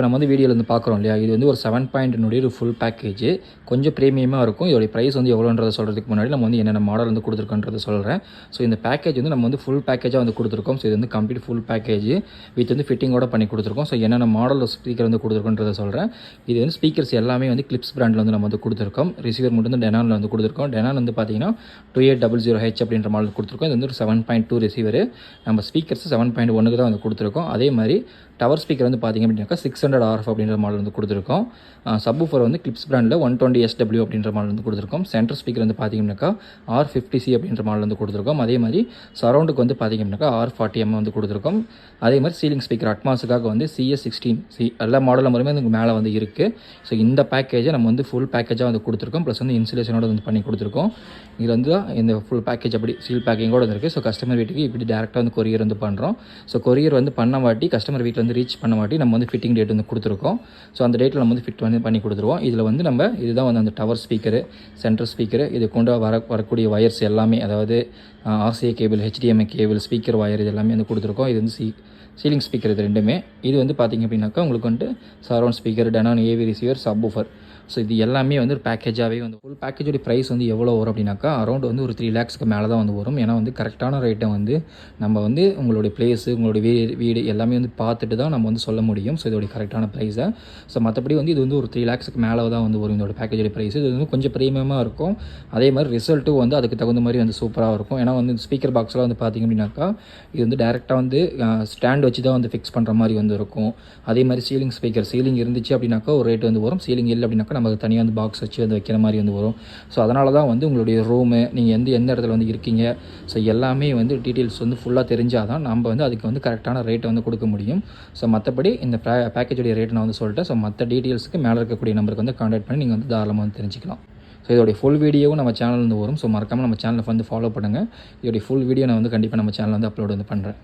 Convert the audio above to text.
இப்போ நம்ம வந்து வீடியோவில் வந்து பார்க்குறோம் இல்லையா, இது வந்து ஒரு 7.9 ஒரு ஃபுல் பேக்கேஜ். கொஞ்சம் ப்ரீமியமாக இருக்கும். இதோட ப்ரைஸ் வந்து எவ்வளோன்றதை சொல்கிறதுக்கு முன்னாடி நம்ம வந்து என்னென்ன மாடல் வந்து கொடுத்துருக்கோன்றதை சொல்கிறேன். ஸோ இந்த பேக்கேஜ் வந்து நம்ம வந்து ஃபுல் பேக்கேஜாக வந்து கொடுத்துருக்கோம். ஸோ இது வந்து கம்ப்ளீட் ஃபுல் பேக்கேஜ் வித் வந்து ஃபிட்டிங்கோட பண்ணி கொடுத்துருக்கோம். ஸோ என்னென்ன மாடல் ஸ்பீக்கர் வந்து கொடுத்துருக்கோன்றதை சொல்கிறேன். இது வந்து ஸ்பீக்கர்ஸ் எல்லாமே வந்து கிளிப்ஸ் பிராண்டில் வந்து நம்ம வந்து கொடுத்துருக்கோம். ரிசீவர் மட்டும் வந்து டெனானில் வந்து கொடுத்துருக்கோம். டெனான் வந்து பார்த்தீங்கன்னா 2800H அப்படின்ற மாடல் கொடுத்துருக்கோம். இது வந்து ஒரு 7.2 ரிசீவர். நம்ம ஸ்பீக்கர்ஸ் 7.1க்கு தான் வந்து கொடுத்துருக்கோம். அதே மாதிரி டவர் ஸ்பீக்கர் வந்து பார்த்திங்க அப்படின்னாக்கா 600 RF அப்படின்ற மாடல் வந்து கொடுத்துருக்கோம். சப்வூஃபர் வந்து கிளிப்ஸ் பிராண்டில் 120SW அப்படின்ற மாடல் வந்து கொடுத்துருக்கோம். சென்டர் ஸ்பீக்கர் வந்து பார்த்திங்கனாக்கா R50C அப்படின்ற மாடல் வந்து கொடுத்துருக்கோம். அதே மாதிரி சரௌண்டுக்கு வந்து பார்த்திங்க அப்படின்னாக்கா R40M வந்து கொடுத்துருக்கோம். அதே மாதிரி சீலிங் ஸ்பீக்கர் அட்மாஸுக்காக வந்து CS16C எல்லா மாடல் நம்பருமே வந்து மேலே வந்து இருக்குது. ஸோ இந்த பேக்கேஜை நம்ம வந்து ஃபுல் பேக்கேஜாக வந்து கொடுத்துருக்கோம். ப்ளஸ் வந்து இன்சுலேஷனோட வந்து பண்ணி கொடுத்துருக்கோம். இது வந்து இந்த ஃபுல் பேக்கேஜ் அப்படி சீல் பேக்கிங்கோடு இருக்குது. ஸோ கஸ்டமர் வீட்டுக்கு இப்படி டேரெக்டாக வந்து கொரியர் வந்து பண்ணுறோம். ஸோ கொரியர் வந்து பண்ண வாட்டி கஸ்டமர் வீட்டில் வந்து ரீச் பண்ண வாட்டி நம்ம வந்து ஃபிட்டிங் டேட் வந்து கொடுத்துருக்கோம். ஸோ அந்த டேட்டில் நம்ம வந்து ஃபிட் பண்ணி கொடுத்துருவோம். இதில் வந்து நம்ம இதுதான் வந்து அந்த டவர் ஸ்பீக்கரு, சென்ட்ரல் ஸ்பீக்கரு, இது கொண்டு வரக்கூடிய வயர்ஸ் எல்லாமே, அதாவது RCA cable, HDMI cable, speaker wire, இது எல்லாமே வந்து கொடுத்துருக்கோம். இது வந்து சீலிங் ஸ்பீக்கர் இது ரெண்டுமே. இது வந்து பார்த்திங்க அப்படின்னாக்கா உங்களுக்கு வந்துட்டு surround speaker, Denon AV receiver, subwoofer. So இது எல்லாமே வந்து ஒரு பேக்கேஜாகவே வந்து ஃபுல் பேக்கேஜோட ப்ரைஸ் வந்து எவ்வளோ வரும் அப்படின்னாக்கா அரௌண்ட் வந்து ஒரு 3 lakhsக்கு மேலே தான் வந்து வரும். ஏன்னா வந்து கரெக்டான ரேட்டை வந்து நம்ம வந்து உங்களுடைய பிளேஸு, உங்களுடைய வீடு எல்லாமே வந்து பார்த்துட்டு தான் நம்ம வந்து சொல்ல முடியும். ஸோ இதோடைய கரெக்டான ப்ரைஸை. ஸோ மற்றபடி வந்து இது வந்து ஒரு 3 lakhsக்கு மேலே தான் வந்து வரும் இதோட பேக்கேஜோட ப்ரைஸ். இது வந்து கொஞ்சம் ப்ரீமியமாக இருக்கும். அதே மாதிரி ரிசல்ட்டும் வந்து அதுக்கு தகுந்த மாதிரி வந்து சூப்பராக இருக்கும். ஏன்னா வந்து ஸ்பீக்கர் பாக்ஸ்லாம் வந்து பார்த்திங்க அப்படின்னாக்கா இது வந்து டேரெக்டாக வந்து ஸ்டாண்ட் வச்சு தான் வந்து ஃபிக்ஸ் பண்ணுற மாதிரி வந்து இருக்கும். அதே மாதிரி சீலிங் ஸ்பீக்கர், சீலிங் இருந்துச்சு அப்படின்னாக்கா ஒரு ரேட் வந்து வரும். சீலிங் இல்லை அப்படின்னாக்கா நமக்கு தனியாக வந்து பாக்ஸ் வச்சு வந்து வைக்கிற மாதிரி வந்து வரும். ஸோ அதனால தான் வந்து உங்களுடைய ரூமு, நீங்கள் எந்த இடத்துல வந்து இருக்கீங்க, ஸோ எல்லாமே வந்து டீட்டெயில்ஸ் வந்து ஃபுல்லாக தெரிஞ்சால் தான் நம்ம வந்து அதுக்கு வந்து கரெக்டான ரேட்டை வந்து கொடுக்க முடியும். ஸோ மற்றபடி இந்த பேக்கேஜோடைய ரேட் நான் வந்து சொல்லிட்டேன். ஸோ மற்ற டீட்டெயில்ஸுக்கு மேலே இருக்கக்கூடிய நம்பருக்கு வந்து கான்டாக்ட் பண்ணி நீங்கள் வந்து தாராளமாக வந்து தெரிஞ்சுக்கலாம். ஸோ இதோடைய ஃபுல் வீடியோவும் நம்ம சேனல் வந்து வரும். ஸோ மறக்காமல் நம்ம சேனலை வந்து ஃபாலோ பண்ணுங்கள். இதோடைய ஃபுல் வீடியோ நான் வந்து கண்டிப்பாக நம்ம சேனலில் வந்து அப்லோட் வந்து பண்ணுறேன்.